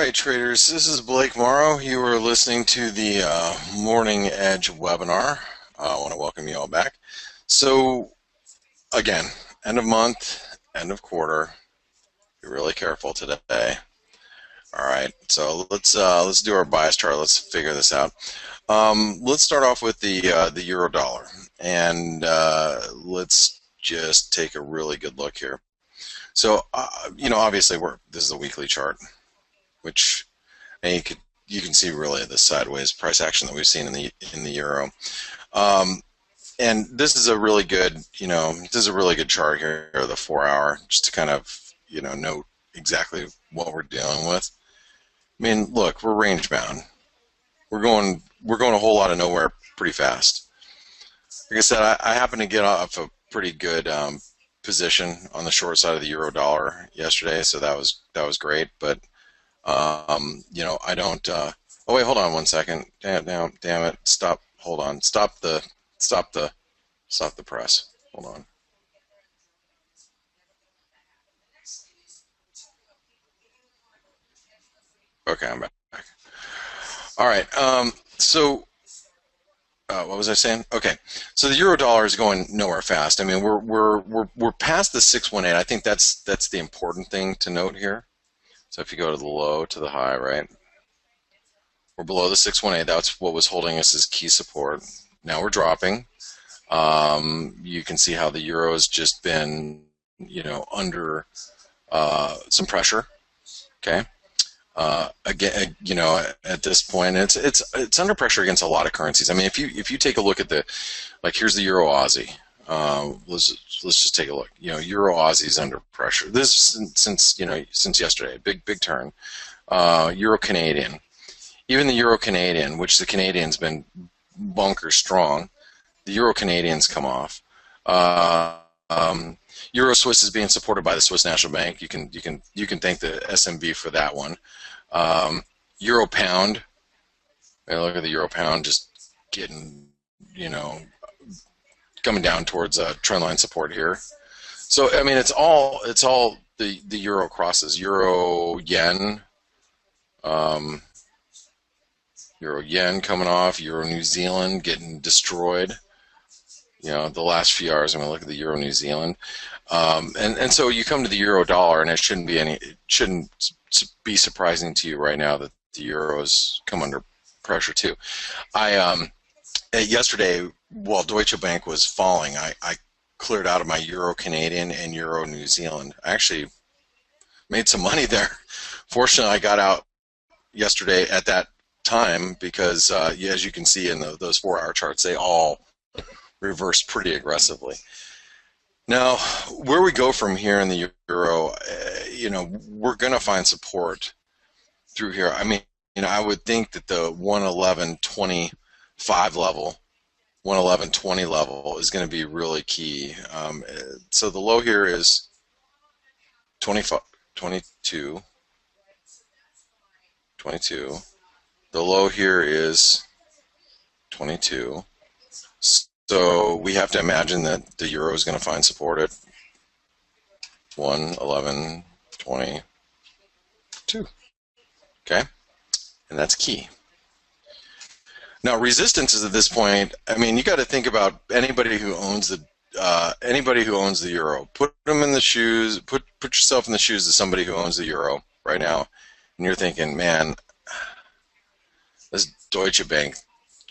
right, traders, this is Blake Morrow. You are listening to the Morning Edge webinar. I want to welcome you all back. So, again, end of month, end of quarter. Be really careful today. All right, so let's do our bias chart. Let's figure this out. Let's start off with the euro dollar, and let's just take a really good look here. So, obviously, this is a weekly chart, which you can see really the sideways price action that we've seen in the euro. And this is a really good, chart here, the 4-hour, just to kind of, note exactly what we're dealing with. I mean, look, we're range bound. We're going a whole lot of nowhere pretty fast. Like I said, I happened to get off a pretty good position on the short side of the euro dollar yesterday, so that was great. But I don't. Oh wait, hold on one second. Damn it! Stop. Hold on. Stop the press. Hold on. Okay, I'm back. All right. So what was I saying? Okay. So the euro dollar is going nowhere fast. I mean, we're past the 618. I think that's the important thing to note here. So if you go to the low to the high, right? We're below the 618. That's what was holding us as key support. Now we're dropping. You can see how the euro has just been, under some pressure. Okay. Again, at this point, it's under pressure against a lot of currencies. I mean, if you take a look at here's the euro Aussie. Let's just take a look. Euro Aussie is under pressure. This is since yesterday, big turn. Euro Canadian, even the Euro Canadian, which the Canadian's been bunker strong, the Euro Canadians come off. Euro Swiss is being supported by the Swiss National Bank. You can thank the SMB for that one. Euro Pound. Look at the Euro Pound just getting, coming down towards trend line support here. So I mean, it's all the euro crosses. Euro yen. Euro yen coming off. Euro New Zealand getting destroyed. The last few hours, I'm going to look at the Euro New Zealand, and so you come to the euro dollar, and it shouldn't be surprising to you right now that the euros come under pressure too. Yesterday, while Deutsche Bank was falling, I cleared out of my Euro Canadian and Euro New Zealand. I actually made some money there. Fortunately, I got out yesterday at that time because, as you can see in those 4-hour charts, they all reversed pretty aggressively. Now, where we go from here in the euro, we're going to find support through here. I mean, I would think that the 111.25 level, 111.20 level is going to be really key. So the low here is 22. The low here is 22. So we have to imagine that the euro is going to find support at 111.22. Okay, and that's key. Now resistance is at this point. I mean, you got to think about anybody who owns the euro. Put them in the shoes. Put yourself in the shoes of somebody who owns the euro right now, and you're thinking, man, this Deutsche Bank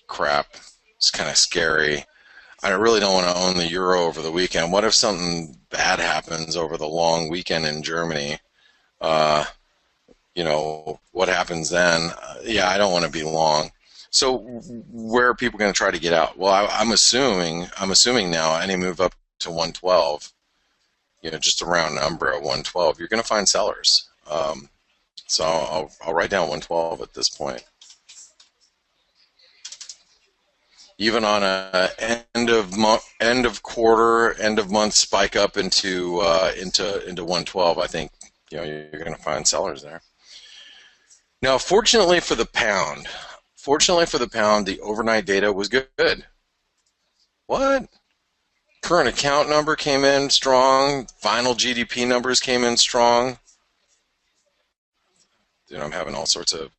crap is kind of scary. I really don't want to own the euro over the weekend. What if something bad happens over the long weekend in Germany? What happens then? Yeah, I don't want to be long. So where are people going to try to get out? Well, I'm assuming now any move up to 112, just a round number at 112, you're going to find sellers. So I'll write down 112 at this point. Even on a end of quarter, end of month spike up into 112, I think you're going to find sellers there. Now, fortunately for the pound, the overnight data was good. What? Current account number came in strong. Final GDP numbers came in strong. I'm having all sorts of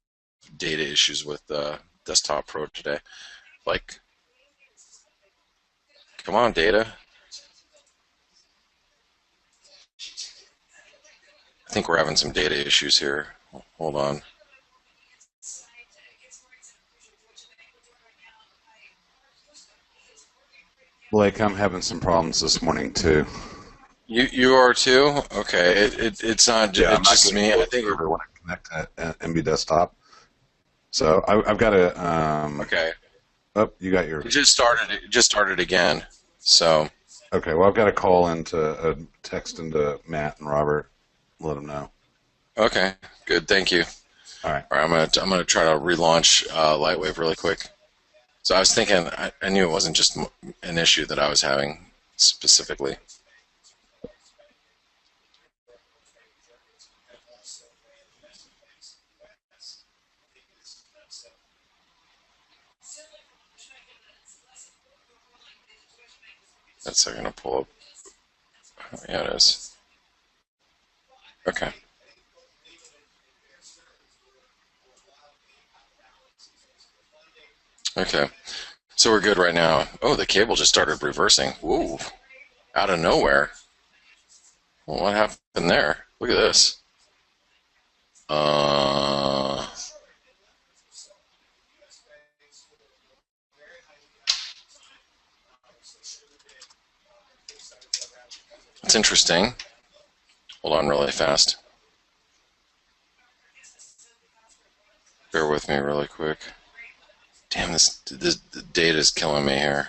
data issues with Desktop Pro today. Like, come on, data. I think we're having some data issues here. Hold on. Blake, I'm having some problems this morning too. You are too? Okay. It's not Yeah, I'm it's not just getting me. I voice think over when I connect to MB Desktop. So I've got a. okay. Oh, you got your. It just started again. So Okay, well, I've got a call into text into Matt and Robert. Let them know. okay, good. Thank you. All right. All right, I'm gonna try to relaunch Lightwave really quick. So I was thinking, I knew it wasn't just an issue that I was having specifically. That's gonna pull up. Oh, yeah, it is. Okay. Okay. So we're good right now. Oh, the cable just started reversing. Ooh, out of nowhere. Well, what happened there? Look at this. Uh, it's interesting. Hold on really fast. Bear with me really quick. Damn, this data is killing me here.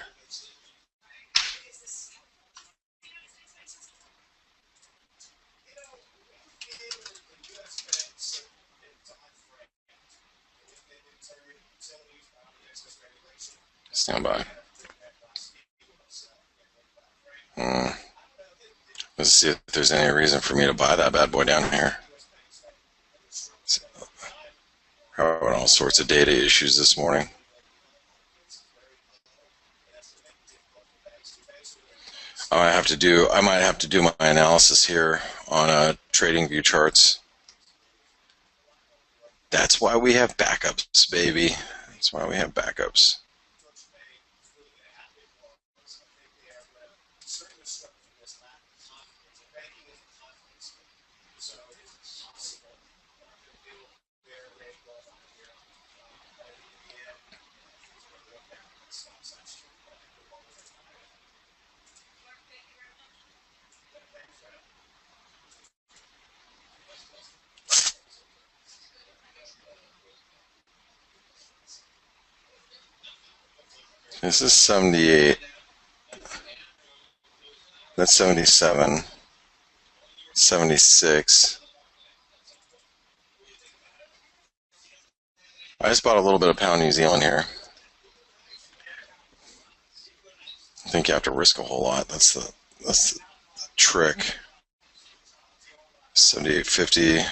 Stand by. Let's see if there's any reason for me to buy that bad boy down here. Having all sorts of data issues this morning. I might have to do my analysis here on trading view charts. That's why we have backups, baby. That's why we have backups. This is 78. That's 77. 76. I just bought a little bit of pound New Zealand here. I think you have to risk a whole lot. That's the trick. 78.50.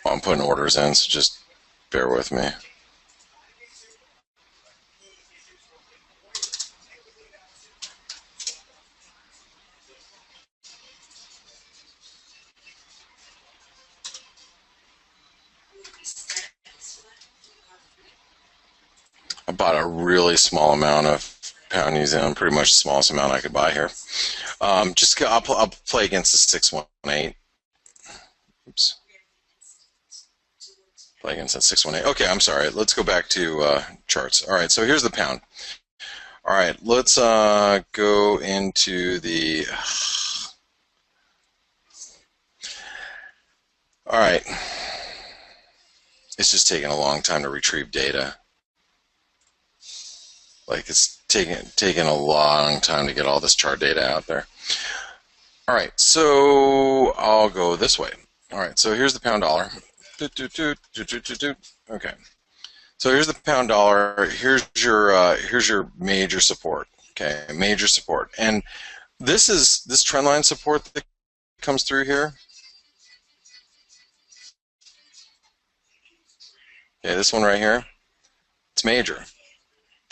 I'm putting orders in, so just bear with me. I bought a really small amount of pound New Zealand, pretty much the smallest amount I could buy here. I'll play against the 618. Oops. Play against that 618. Okay, I'm sorry. Let's go back to charts. All right, so here's the pound. All right, let's go into the. All right, it's just taking a long time to retrieve data. Like it's taking a long time to get all this chart data out there. All right, so I'll go this way. All right, so here's the pound dollar. Okay, so here's the pound dollar. Here's your major support. Okay, major support, and this trend line support that comes through here. Okay, this one right here, it's major.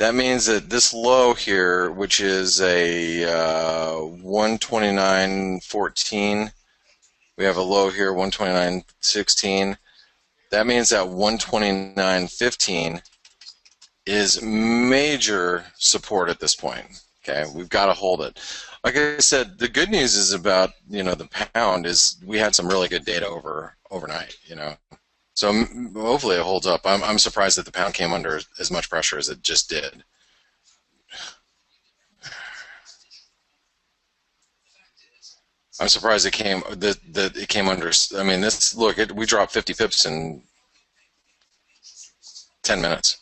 That means that this low here, which is a 129.14, we have a low here 129.16. That means that 129.15 is major support at this point. Okay, we've got to hold it. Like I said, the good news is about the pound is we had some really good data overnight. So hopefully it holds up. I'm surprised that the pound came under as much pressure as it just did. I'm surprised it came under. I mean, we dropped 50 pips in 10 minutes.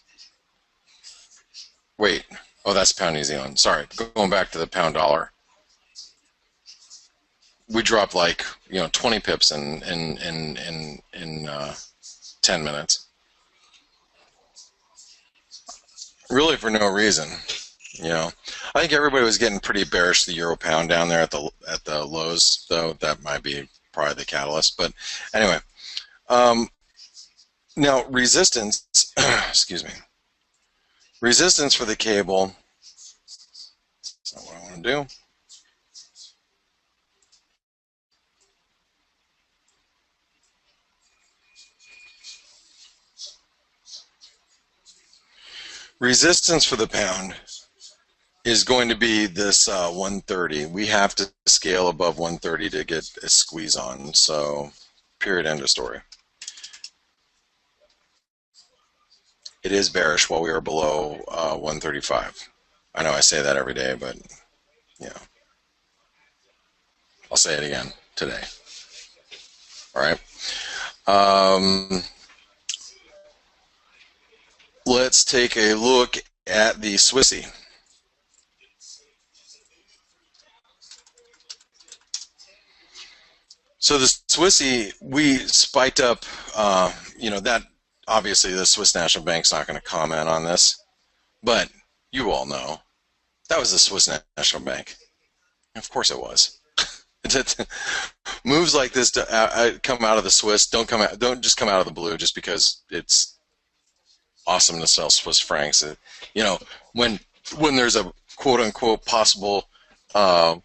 Wait, oh, that's pound New Zealand. Sorry, going back to the pound dollar. We dropped like 20 pips in 10 minutes, really for no reason. I think everybody was getting pretty bearish the euro pound down there at the lows, though. That might be probably the catalyst. But anyway, now resistance. Excuse me. Resistance for the cable. That's not what I want to do. Resistance for the pound is going to be this 130. We have to scale above 130 to get a squeeze on. So, period, end of story. It is bearish while we are below 135. I know I say that every day, but I'll say it again today. All right. Let's take a look at the Swissy. So the Swissy, we spiked up, that obviously the Swiss National Bank's not going to comment on this, but you all know that was the Swiss National Bank. Of course it was. Moves like this come out of the Swiss don't just come out of the blue just because it's awesome to sell Swiss francs. When there's a quote unquote possible a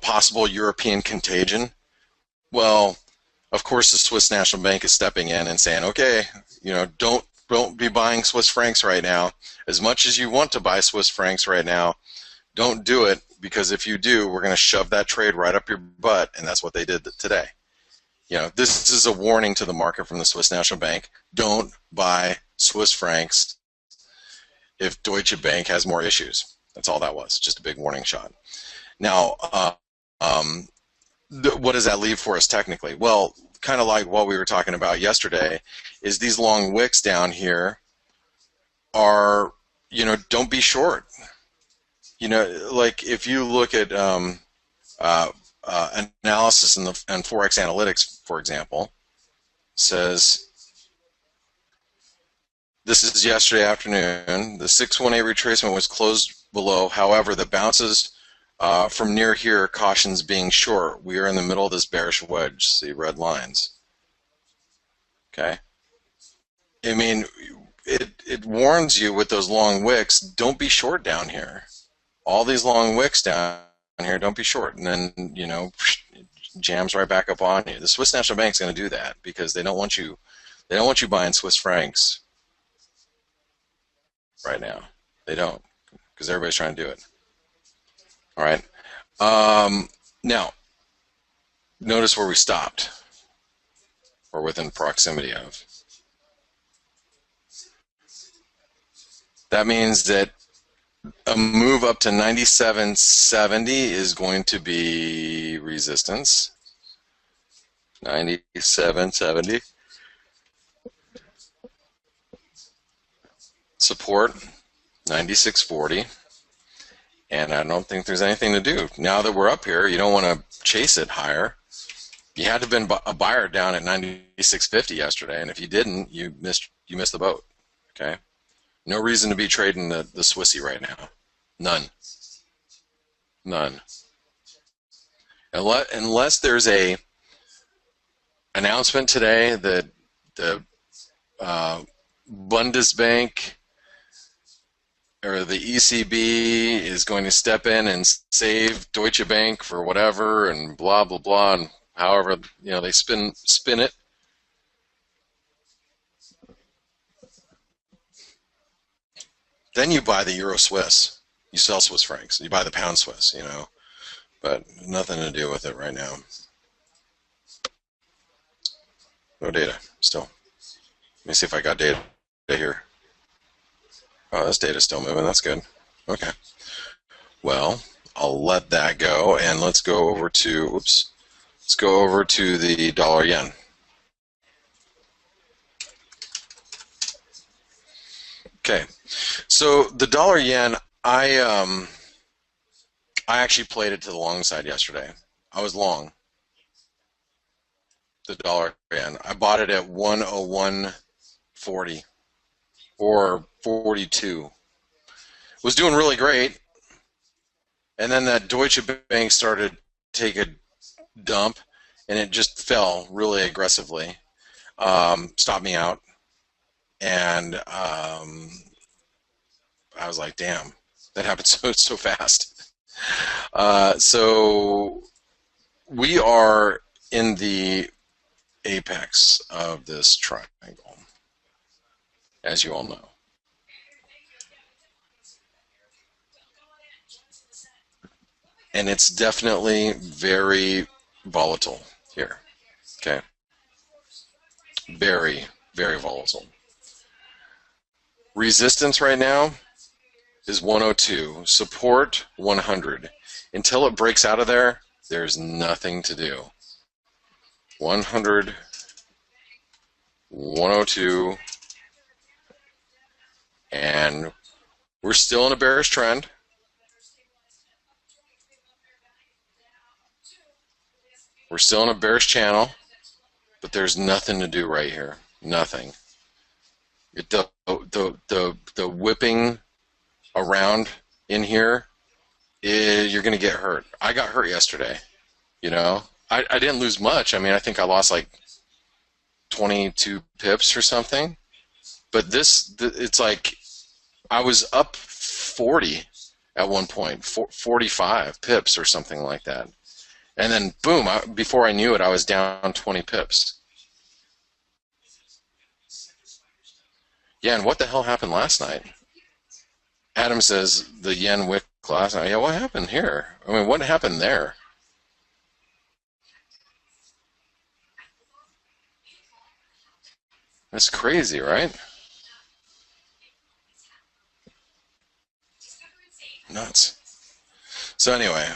possible European contagion, well, of course the Swiss National Bank is stepping in and saying, okay, don't be buying Swiss francs right now. As much as you want to buy Swiss francs right now, don't do it, because if you do, we're going to shove that trade right up your butt, and that's what they did today. This is a warning to the market from the Swiss National Bank. Don't buy Swiss francs if Deutsche Bank has more issues. That's all that was, just a big warning shot. Now, what does that leave for us technically? Well, kind of like what we were talking about yesterday, is these long wicks down here are, don't be short. Like if you look at analysis and Forex Analytics, for example, says this is yesterday afternoon. The 618 retracement was closed below. However, the bounces from near here cautions being short. We are in the middle of this bearish wedge. See red lines. Okay. I mean, it warns you with those long wicks. Don't be short down here. All these long wicks down here, don't be short, and then it jams right back up on you. The Swiss National Bank's going to do that because they don't want you buying Swiss francs right now. They don't, because everybody's trying to do it. All right. Now, notice where we stopped, or within proximity of. That means that a move up to 97.70 is going to be resistance. 97.70. Support, 96.40. And I don't think there's anything to do. Now that we're up here, you don't want to chase it higher. You had to have been a buyer down at 96.50 yesterday, and if you didn't, you missed the boat. Okay? No reason to be trading the Swissy right now. None. None. Unless there's a announcement today that the Bundesbank or the ECB is going to step in and save Deutsche Bank for whatever and blah blah blah and however they spin it. Then you buy the Euro Swiss. You sell Swiss francs. You buy the pound Swiss. But nothing to do with it right now. No data still. Let me see if I got data here. Oh, this data's still moving. That's good. Okay. Well, I'll let that go, and let's go over to, oops, let's go over to the dollar yen. Okay, so the dollar yen, I actually played it to the long side yesterday. I was long the dollar yen. I bought it at 101.40 or 42. Was doing really great, and then that Deutsche Bank started to take a dump, and it just fell really aggressively. Stopped me out, and I was like, "Damn, that happened so fast." So we are in the apex of this triangle, as you all know. And it's definitely very volatile here. Okay. Very, very volatile. Resistance right now is 102. Support 100. Until it breaks out of there, there's nothing to do. 100, 102, and we're still in a bearish trend. We're still in a bearish channel, but there's nothing to do right here. Nothing. The whipping around in here, you're going to get hurt. I got hurt yesterday. I didn't lose much. I mean, I think I lost like 22 pips or something. But it's like I was up 40 at one point, 45 pips or something like that. And then, boom, before I knew it, I was down 20 pips. Yeah, and what the hell happened last night? Adam says the yen wick last night. Yeah, what happened here? I mean, what happened there? That's crazy, right? Nuts. So anyway,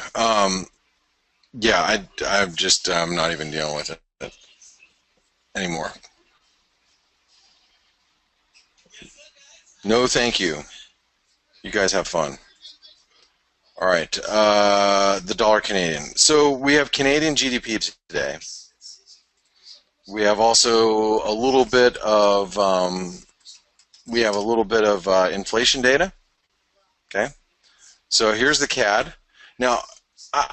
yeah, I'm not even dealing with it anymore. No, thank you. You guys have fun. All right, the dollar Canadian. So we have Canadian GDP today. We have also a little bit of inflation data. Okay, so here's the CAD. Now let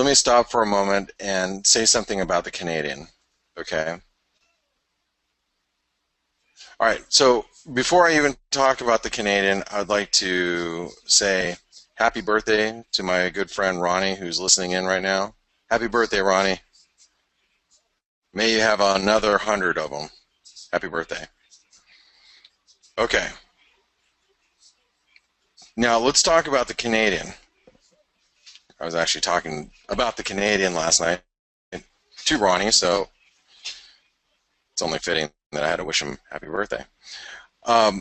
me stop for a moment and say something about the Canadian. Okay. All right, so before I even talk about the Canadian, I'd like to say happy birthday to my good friend Ronnie, who's listening in right now. Happy birthday, Ronnie. May you have another 100 of them. Happy birthday. Okay. Now let's talk about the Canadian. I was actually talking about the Canadian last night to Ronnie, so it's only fitting that I had to wish him happy birthday. So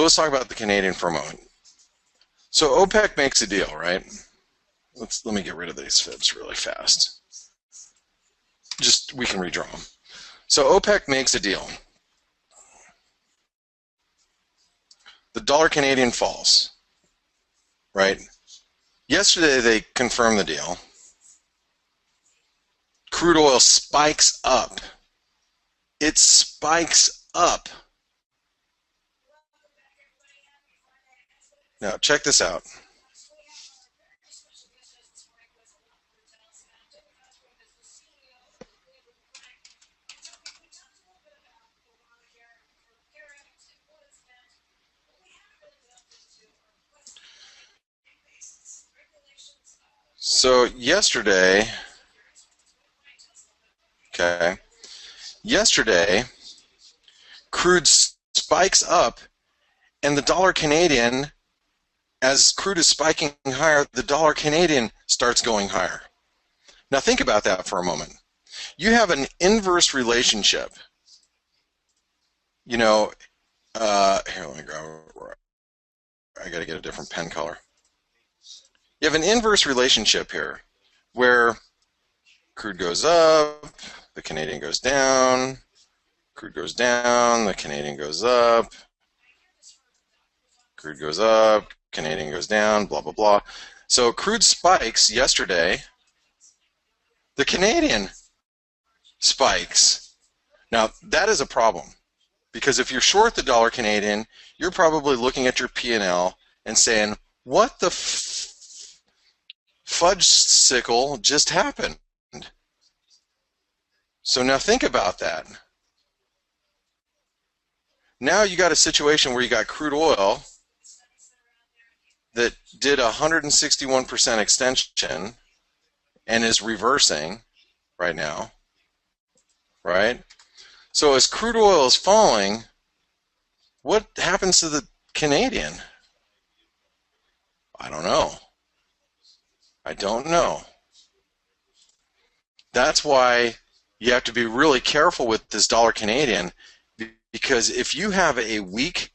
let's talk about the Canadian for a moment. So OPEC makes a deal, right? Let me get rid of these fibs really fast. We can redraw them. So OPEC makes a deal. The dollar Canadian falls, right? Yesterday they confirmed the deal. Crude oil spikes up. It spikes up. Now check this out. So okay, yesterday, crude spikes up, and the dollar Canadian, as crude is spiking higher, the dollar Canadian starts going higher. Now think about that for a moment. You have an inverse relationship. You know, here, let me grab. I got to get a different pen color. You have an inverse relationship here, where crude goes up, the Canadian goes down, crude goes down, the Canadian goes up, crude goes up, Canadian goes down, blah, blah, blah. So crude spikes yesterday, the Canadian spikes. Now, that is a problem, because if you're short the dollar Canadian, you're probably looking at your P&L and saying, what the fudge sickle just happened? So now think about that. Now you got a situation where you got crude oil that did 161% extension and is reversing right now, right? So as crude oil is falling, what happens to the Canadian? I don't know. I don't know. That's why you have to be really careful with this dollar Canadian, because if you have a weak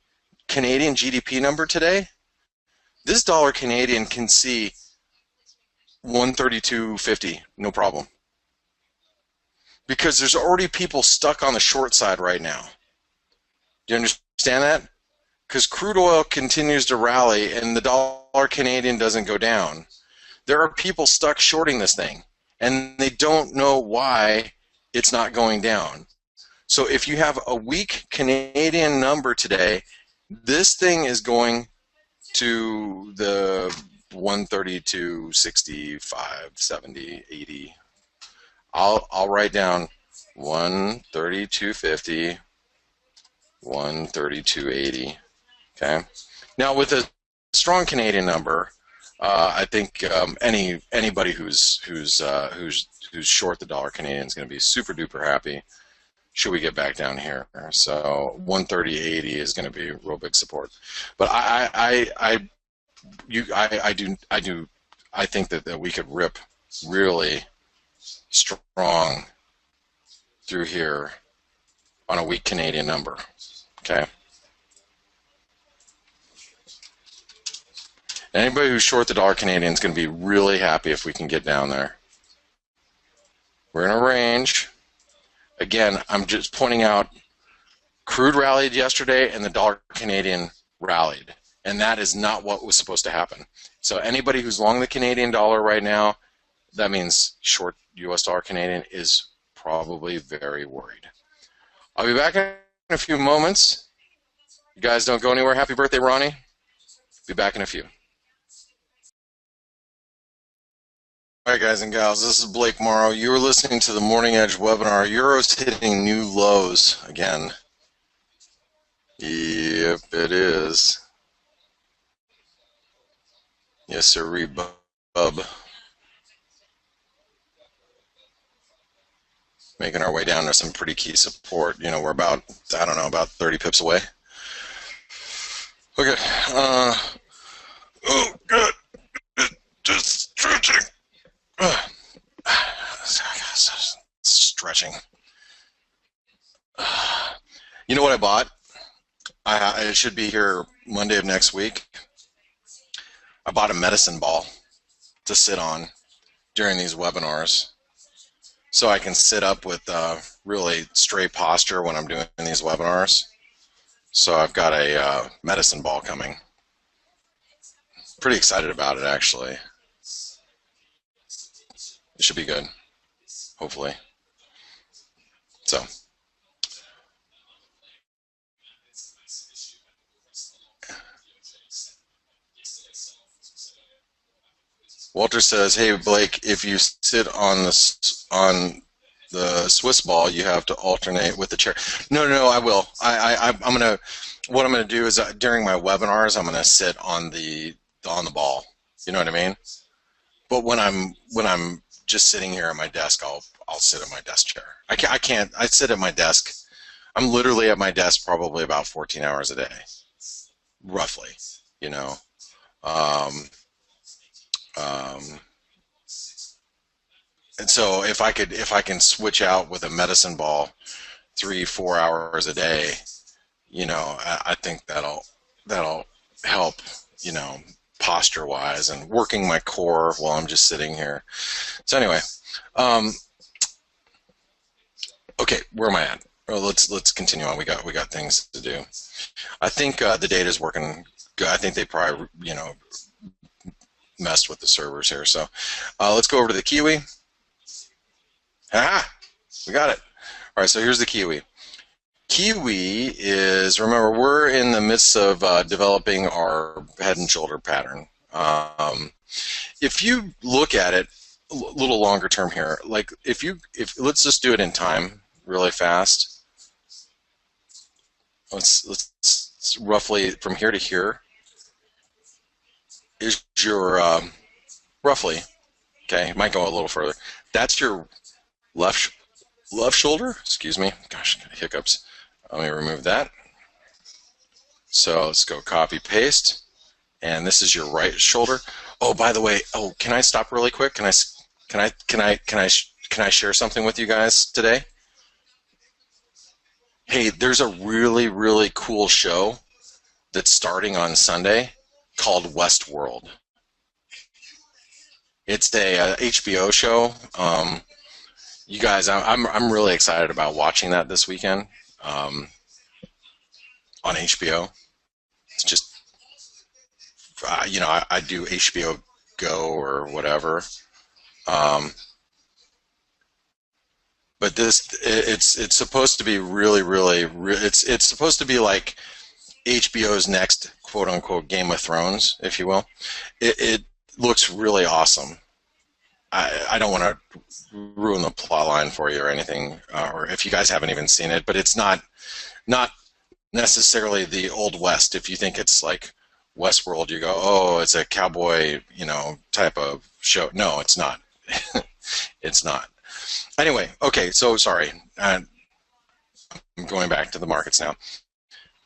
Canadian GDP number today, this dollar Canadian can see 132.50, no problem. Because there's already people stuck on the short side right now. Do you understand that? Because crude oil continues to rally and the dollar Canadian doesn't go down. There are people stuck shorting this thing, and they don't know why it's not going down. So if you have a weak Canadian number today, this thing is going to the 132, 65, 70, 80. I'll write down 132.50, 132.80. Okay. Now with a strong Canadian number, I think anybody who's short the dollar Canadian is going to be super duper happy. Should we get back down here? So 130.80 is going to be real big support. But I think that we could rip really strong through here on a weak Canadian number. Okay. Anybody who's short the dollar Canadian is going to be really happy if we can get down there. We're in a range. Again, I'm just pointing out, crude rallied yesterday and the dollar Canadian rallied, and that is not what was supposed to happen. So anybody who's long the Canadian dollar right now, that means short US dollar Canadian, is probably very worried. I'll be back in a few moments. You guys don't go anywhere. Happy birthday, Ronnie. Be back in a few. All right, guys and gals, this is Blake Morrow. You are listening to the Morning Edge webinar. Euro's hitting new lows again. Yep, it is. Yes, sir, bub. Making our way down to some pretty key support. You know, we're about, I don't know, about 30 pips away. Okay. Oh, good. Just stretching. Stretching. You know what I bought? I should be here Monday of next week. I bought a medicine ball to sit on during these webinars, so I can sit up with really straight posture when I'm doing these webinars. So I've got a medicine ball coming. Pretty excited about it, actually. It should be good, hopefully. So. Walter says, "Hey Blake, if you sit on the Swiss ball, you have to alternate with the chair." No, I will. I'm gonna. What I'm gonna do is during my webinars, I'm gonna sit on the ball. You know what I mean? But when I'm just sitting here at my desk, I'll sit at my desk chair. I can't I sit at my desk. I'm literally at my desk probably about 14 hours a day, roughly. You know, um, um, and so if I can switch out with a medicine ball 3 4 hours a day, I think that'll help, you know, posture wise and working my core while I'm just sitting here. So anyway, um, okay, where am I at? Well, let's continue on. We got things to do. I think the data is working good. I think they probably messed with the servers here. So let's go over to the Kiwi. Ah, we got it. All right, so here's the Kiwi. Kiwi is, remember, we're in the midst of developing our head and shoulder pattern. If you look at it a little longer term here, like if let's just do it in time really fast. Let's roughly from here to here is your roughly, okay, it might go a little further. That's your left left shoulder. Excuse me. Gosh, hiccups. Let me remove that. So let's go copy paste, and this is your right shoulder. Oh, by the way, oh, can I stop really quick? Can I share something with you guys today? Hey, there's a really really cool show that's starting on Sunday called Westworld. It's a HBO show. You guys, I'm really excited about watching that this weekend um, on HBO. It's just I do HBO Go or whatever, um, but it's supposed to be it's supposed to be like HBO's next quote unquote Game of Thrones, if you will. It looks really awesome. I don't want to ruin the plot line for you or anything, or if you guys haven't even seen it, but it's not necessarily the old west. If you think it's like Westworld, you go, oh, it's a cowboy, type of show. No, it's not. It's not. Anyway, okay, so sorry. I'm going back to the markets now.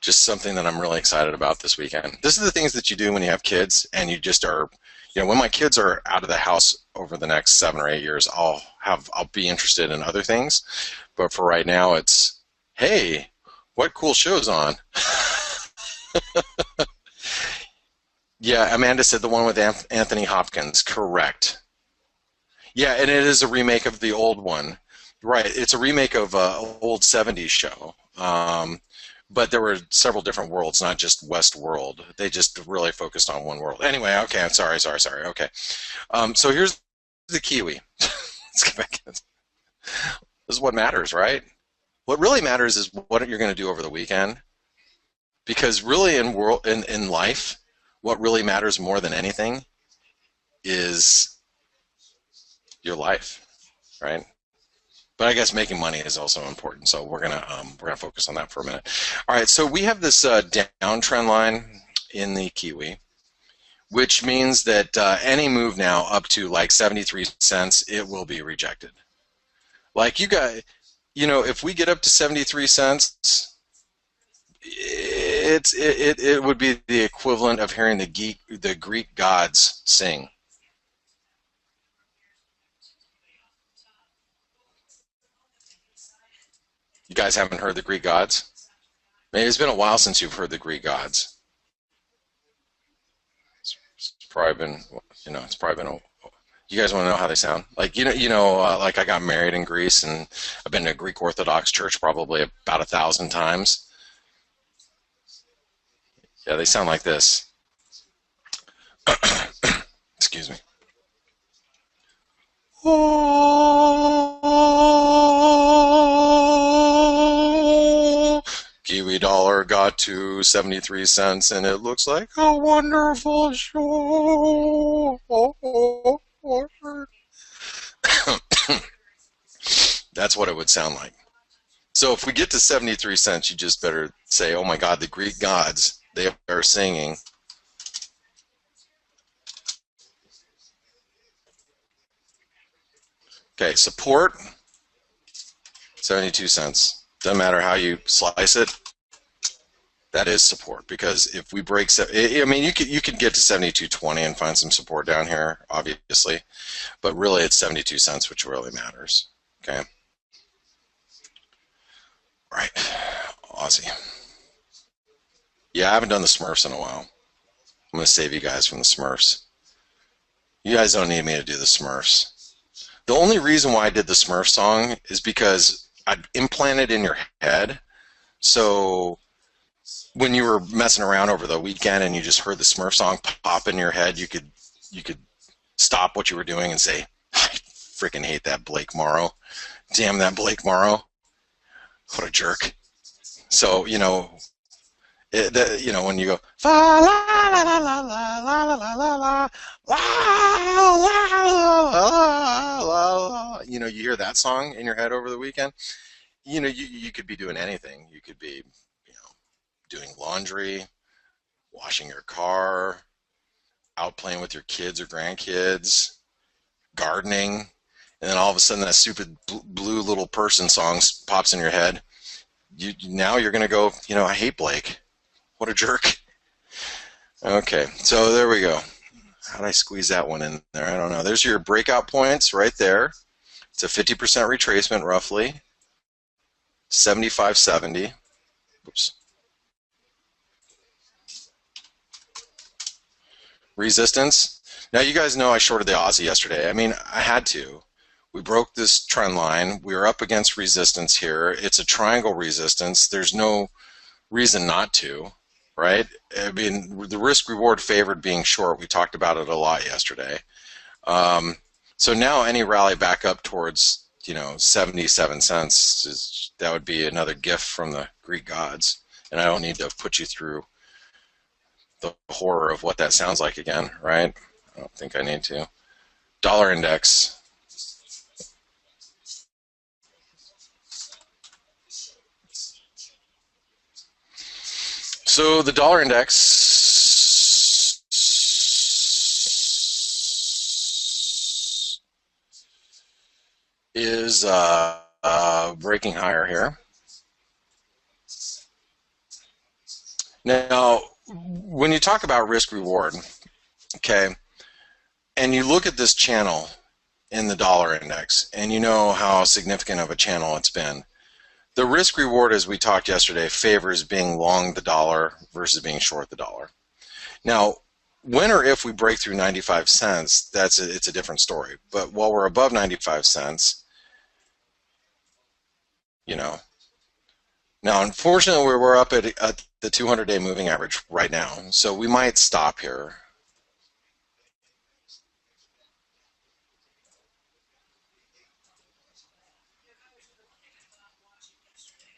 Just something that I'm really excited about this weekend. This is the things that you do when you have kids and you just are, when my kids are out of the house over the next 7 or 8 years, I'll be interested in other things. But for right now, it's, hey, what cool show's on? Yeah, Amanda said the one with Anthony Hopkins. Correct. Yeah, and it is a remake of the old one. Right, it's a remake of an old 70s show. But there were several different worlds, not just West World. They just really focused on one world. Anyway, okay, I'm sorry. Okay. So here's the Kiwi. Let's get back. This is what matters, right? What really matters is what you're going to do over the weekend. Because really in life, what really matters more than anything is your life, right? But I guess making money is also important, so we're gonna focus on that for a minute. All right, so we have this downtrend line in the Kiwi, which means that any move now up to like 73 cents, it will be rejected. Like you guys, if we get up to 73 cents, it would be the equivalent of hearing the Greek gods sing. You guys haven't heard the Greek gods? Maybe it's been a while since you've heard the Greek gods. It's probably been, it's probably been a. You guys want to know how they sound? Like like I got married in Greece, and I've been to a Greek Orthodox church probably about 1,000 times. Yeah, they sound like this. Excuse me. Kiwi dollar got to 73 cents, and it looks like a wonderful show. That's what it would sound like. So if we get to 73 cents, you just better say, oh my God, the Greek gods, they are singing. Okay, support 72 cents. Doesn't matter how you slice it. That is support because if we break, I mean, you could get to 72.20 and find some support down here, obviously, but really it's 72 cents, which really matters. Okay, right, Aussie. Yeah, I haven't done the Smurfs in a while. I'm gonna save you guys from the Smurfs. You guys don't need me to do the Smurfs. The only reason why I did the Smurf song is because I implanted in your head. So when you were messing around over the weekend and you just heard the Smurf song pop in your head, you could stop what you were doing and say, "I freaking hate that Blake Morrow. Damn that Blake Morrow. What a jerk." So when you go fa la la la la la la la la la la, you hear that song in your head over the weekend. You could be doing anything. You could be, doing laundry, washing your car, out playing with your kids or grandkids, gardening, and then all of a sudden that stupid blue little person song pops in your head. Now you're gonna go, I hate Blake. What a jerk. Okay, so there we go. How did I squeeze that one in there? I don't know. There's your breakout points right there. It's a 50% retracement roughly. 75.70. Oops. Resistance. Now you guys know I shorted the Aussie yesterday. I mean, I had to. We broke this trend line. We are up against resistance here. It's a triangle resistance. There's no reason not to, right? I mean, the risk reward favored being short. We talked about it a lot yesterday. So now any rally back up towards 77 cents that would be another gift from the Greek gods. And I don't need to put you through the horror of what that sounds like again, right? I don't think I need to. Dollar index. So the dollar index is breaking higher here. Now, when you talk about risk reward, okay, and you look at this channel in the dollar index, and you know how significant of a channel it's been, the risk reward, as we talked yesterday, favors being long the dollar versus being short the dollar. Now, when or if we break through 95 cents, it's a different story. But while we're above 95 cents, Now, unfortunately, we're up at the 200-day moving average right now, so we might stop here.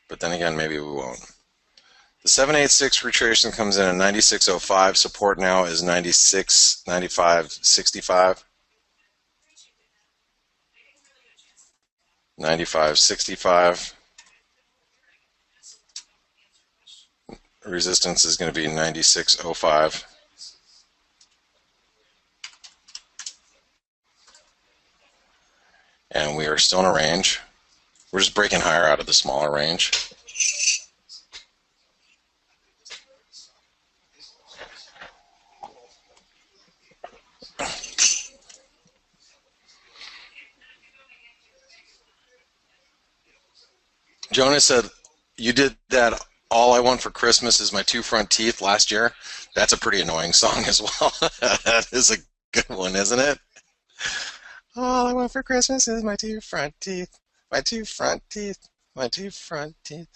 But then again, maybe we won't. The 786 retracement comes in at 96.05. Support now is 96, 95.65. 95.65. Resistance is going to be 96.05. And we are still in a range. We're just breaking higher out of the smaller range. Jonas said, you did that All I Want for Christmas is My Two Front Teeth last year. That's a pretty annoying song as well. That is a good one, isn't it? All I want for Christmas is my two front teeth, my two front teeth, my two front teeth.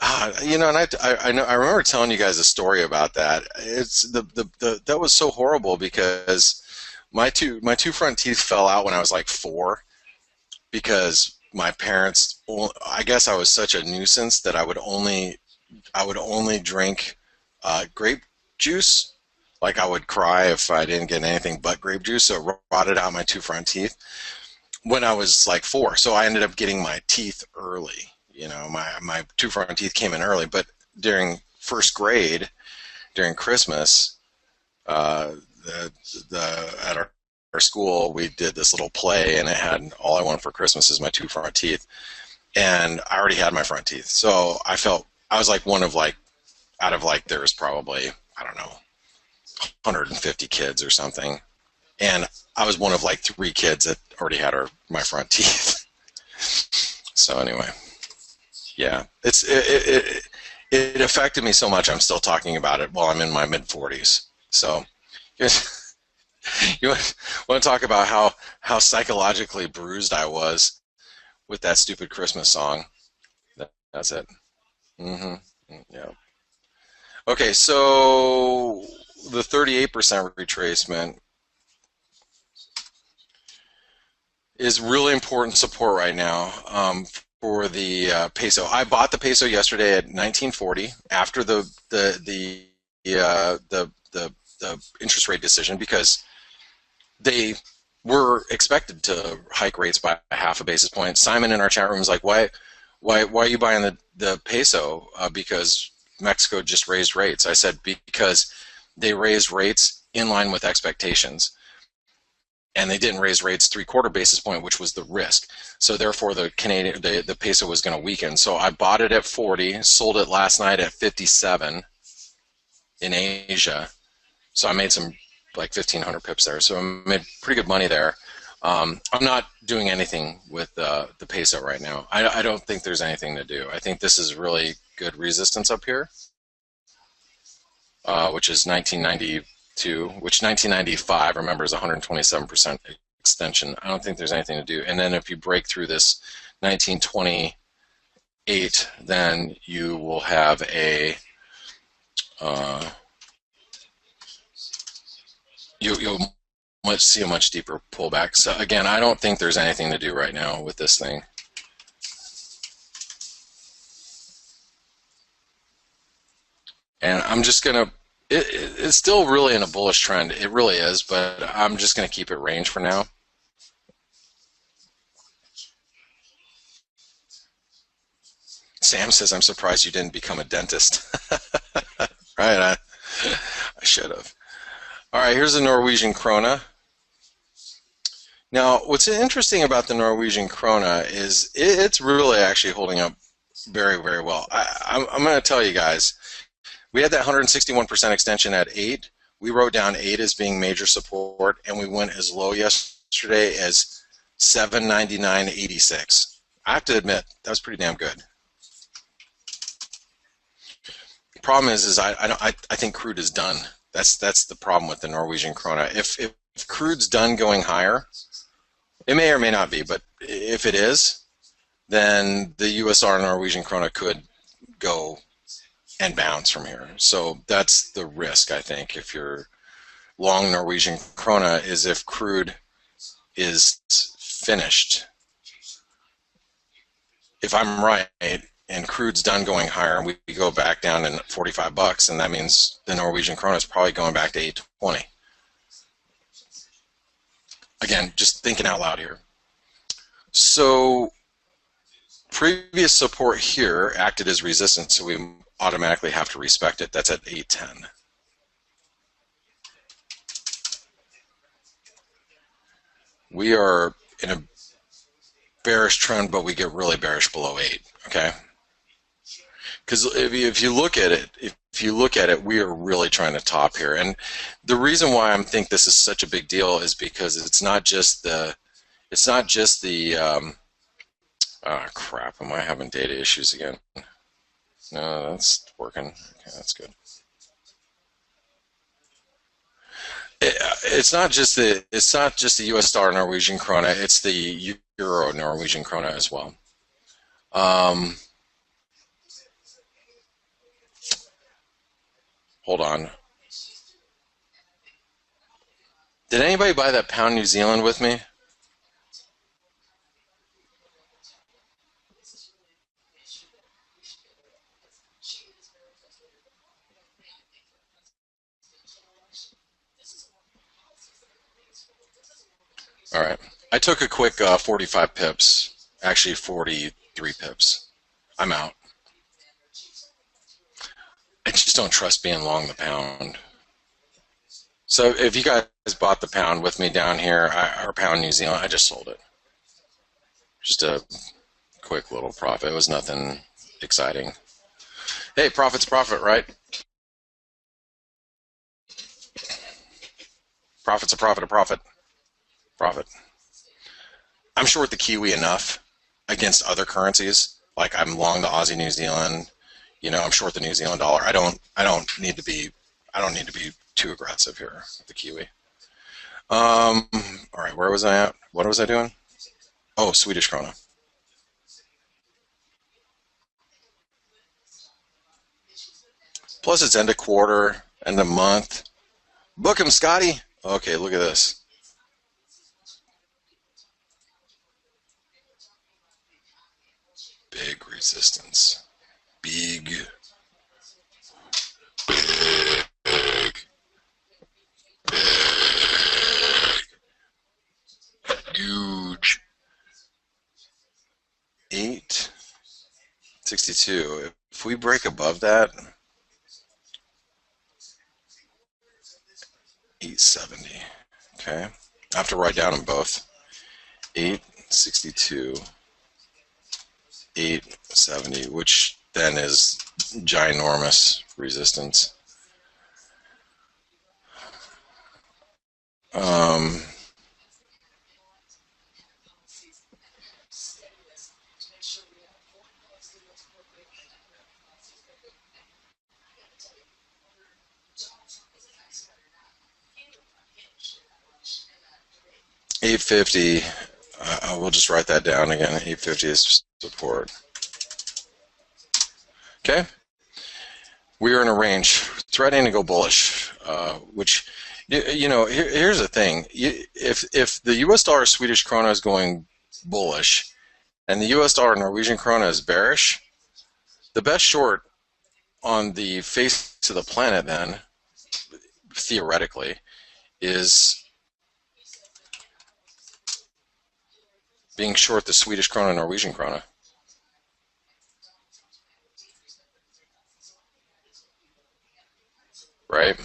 And I remember telling you guys a story about that. It's that was so horrible because my two front teeth fell out when I was like 4 because my parents. I guess I was such a nuisance that I would only drink grape juice. Like I would cry if I didn't get anything but grape juice, so it rotted out my two front teeth when I was like 4. So I ended up getting my teeth early. My two front teeth came in early, but during first grade, during Christmas, at our our school, we did this little play, and it had "All I Want for Christmas Is My Two Front Teeth," and I already had my front teeth, so I felt I was like one of like out of like there was probably I don't know 150 kids or something, and I was one of like three kids that already had my front teeth. So anyway, yeah, it affected me so much. I'm still talking about it while I'm in my mid 40s. So you want to talk about how psychologically bruised I was with that stupid Christmas song? That's it. hmm Yeah. Okay, so the 38% retracement is really important support right now for the peso. I bought the peso yesterday at 1940 after the interest rate decision because they were expected to hike rates by half a basis point. Simon in our chat room is like, why are you buying the peso? Because Mexico just raised rates. I said because they raised rates in line with expectations, and they didn't raise rates 3/4 basis point, which was the risk. So therefore, the peso was going to weaken. So I bought it at 40, sold it last night at 57 in Asia. So I made some like 1,500 pips there. So I made pretty good money there. I'm not doing anything with the peso right now. I don't think there's anything to do. I think this is really good resistance up here, which is 1992, which 1995, remember, is 127% extension. I don't think there's anything to do. And then if you break through this 1928, then you will have a you'll see a much deeper pullback. So again, I don't think there's anything to do right now with this thing. And I'm just gonna it's still really in a bullish trend. It really is, but I'm just gonna keep it range for now. Sam says, I'm surprised you didn't become a dentist. Right, I should have. All right, here's the Norwegian krona. Now, what's interesting about the Norwegian krona is it's really actually holding up very, very well. I'm going to tell you guys, we had that 161% extension at 8. We wrote down 8 as being major support, and we went as low yesterday as 799.86. I have to admit, that was pretty damn good. The problem is I think crude is done. That's the problem with the Norwegian krona. If crude's done going higher, it may or may not be, but if it is, then the USR Norwegian krona could go and bounce from here. So that's the risk, I think, if you're long Norwegian krona, is if crude is finished. If I'm right and crude's done going higher and we go back down in 45 bucks, and that means the Norwegian krona is probably going back to 820. Again, just thinking out loud here. So previous support here acted as resistance, so we automatically have to respect it. That's at 810. We are in a bearish trend, but we get really bearish below 8, okay? Because if you look at it, we are really trying to top here. And the reason why I think this is such a big deal is because it's not just the oh crap, am I having data issues again? No, that's working. Okay, that's good. It's not just the US dollar Norwegian krona, it's the euro Norwegian krona as well. Hold on. Did anybody buy that pound New Zealand with me? All right. I took a quick 45 pips, actually 43 pips. I'm out. I just don't trust being long the pound. So if you guys bought the pound with me down here, our pound New Zealand, I just sold it. Just a quick little profit. It was nothing exciting. Hey, profit's profit, right? Profit's a profit, a profit, profit. I'm short the Kiwi enough against other currencies. Like I'm long the Aussie, New Zealand. I'm short the New Zealand dollar. I don't need to be. I don't need to be too aggressive here with the Kiwi. All right, where was I at? What was I doing? Oh, Swedish krona. Plus, it's end of quarter, end of month. Book him, Scotty. Okay, look at this. Big resistance. Big, big, huge. 862. If we break above that, 870. Okay. I have to write down them both. 862, 870, which then is ginormous resistance. Um, 850. We'll just write that down again. 850 is support. Okay. We are in a range, threatening to go bullish, which, here's the thing. If the US dollar Swedish krona is going bullish and the US dollar Norwegian krona is bearish, the best short on the face of the planet then, theoretically, is being short the Swedish krona and Norwegian krona. Right?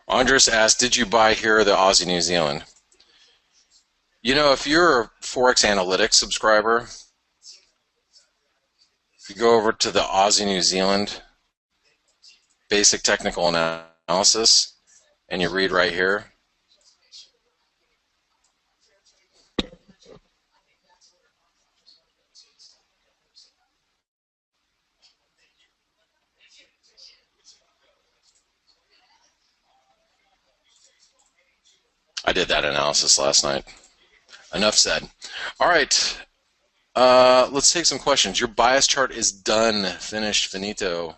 Andres asked, did you buy here the Aussie New Zealand? If you're a Forex Analytics subscriber, if you go over to the Aussie New Zealand basic technical analysis and you read right here, I did that analysis last night. Enough said. All right, let's take some questions. Your bias chart is done, finished, finito.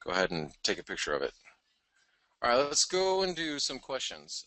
Go ahead and take a picture of it. All right, let's go and do some questions.